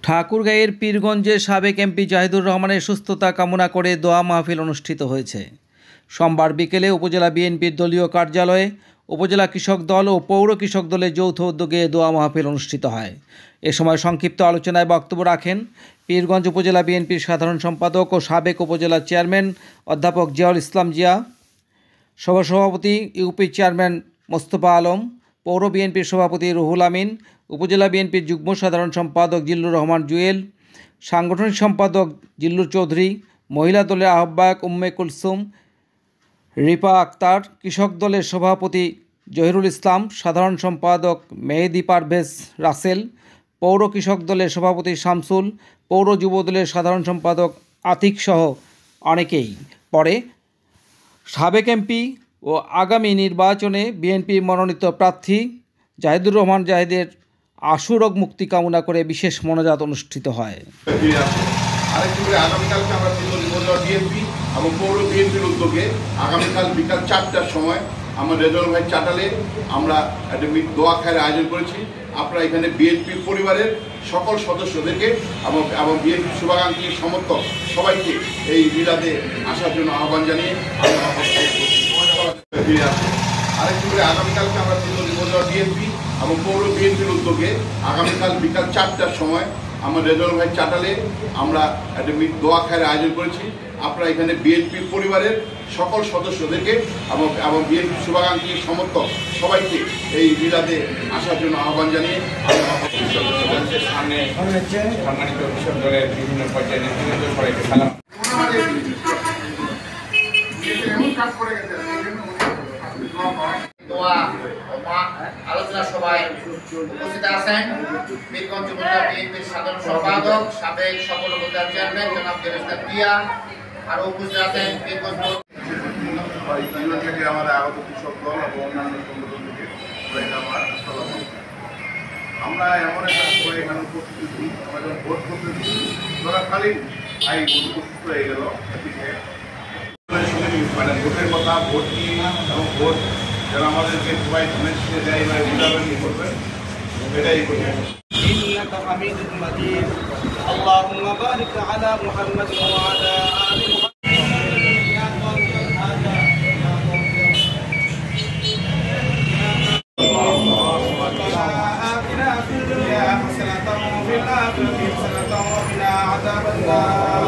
ঠাকুরগাঁয়ের পীরগঞ্জে সাবেক এমপি জাহিদুর রহমানের সুস্থতা কামনা করে দোয়া মাহফিল অনুষ্ঠিত হয়েছে। সোমবার বিকেলে উপজেলা বিএনপির দলীয় কার্যালয়ে উপজেলা কৃষক দল ও পৌর কৃষক দলের যৌথ উদ্যোগে দোয়া মাহফিল অনুষ্ঠিত হয়। এ সময় সংক্ষিপ্ত আলোচনায় বক্তব্য রাখেন পীরগঞ্জ উপজেলা বিএনপির সাধারণ সম্পাদক ও সাবেক উপজেলা চেয়ারম্যান অধ্যাপক জিয়াউল ইসলাম জিয়া, সভাপতি ইউপি চেয়ারম্যান মোস্তফা আলম, পৌর বিএনপির সভাপতি রুহুল আমিন, উপজেলা বিএনপির যুগ্ম সাধারণ সম্পাদক জিল্লুর রহমান জুয়েল, সাংগঠনিক সম্পাদক জিল্লুর চৌধুরী, মহিলা দলের আহ্বায়ক উম্মে কুলসুম, রিপা আক্তার, কৃষক দলের সভাপতি জহিরুল ইসলাম, সাধারণ সম্পাদক মেহেদি পারভেজ রাসেল, পৌর কৃষক দলের সভাপতি শামসুল, পৌর যুব দলের সাধারণ সম্পাদক আতিক সহ অনেকেই। পরে সাবেক এমপি ও আগামী নির্বাচনে বিএনপি মনোনীত প্রার্থী জাহিদুর রহমান জাহিদের আশু রোগ মুক্তি কামনা করে বিশেষ মোনাজাত অনুষ্ঠিত হয়। আগামীকালকে আমরা বিএনপি এবং পৌর বিএনপির উদ্যোগে আগামীকাল বিকাল 4টার সময় আমার রেজাউল ভাই চাটালে আমরা একটা দোয়া খায়ের আয়োজন করেছি। আপনারা এখানে বিএনপি পরিবারের সকল সদস্যদেরকে এবং বিএনপি শুভাকাঙ্ক্ষী সমর্থক সবাইকে এই মিলাদে আসার জন্য আহ্বান জানিয়ে আরেকটু করে আগামীকালকে আমরা বিএনপি এবং পৌর বিএনপির উদ্যোগে আগামীকাল বিকাল 4টার সময় আমার রেজাউল ভাই চাটালে আমরা একটা দোয়া খায়ের আয়োজন করেছি। আপনারা এখানে বিএনপি পরিবারের সকল সদস্যদেরকে এবং বিএনপি শুভাকাঙ্ক্ষী সমর্থক সবাইকে এই মিলাদে আসার জন্য আহ্বান জানিয়ে সম্মানিত কৃষক দলের বিভিন্ন পর্যায়ে নেতৃবৃন্দ সবাইকে সালাম। আলোচনা সভায় উপস্থিত আছেন পীরগঞ্জ উপজেলা বিএনপির সাধারণ সম্পাদক সাবেক সকল উপজেলা চেয়ারম্যান জনাব দেবেস্তার পিয়া, আরও উপস্থিত আছেন পীরগঞ্জ থেকে আমাদের আগত কৃষক দল এবং অন্যান্য সংগঠন থেকে আমরা এমন একটা সবাই এখানে উপস্থিত হচ্ছি। আমরা যখন ভোট করতেছি চলাকালীন আই উপস্থিত হয়ে গেল মানে ভোটের কথা, ভোট নিয়ে এবং ভোট যারা আমাদেরকে সবাই ধানের শেষে দেয় এবারে বুঝাবেন করবেন, এটাই করবেন। إنك حميد مجيد اللهم بارك على محمد وعلى آل محمد آتنا في الدنيا حسنة وفي الآخرة حسنة وقنا عذاب النار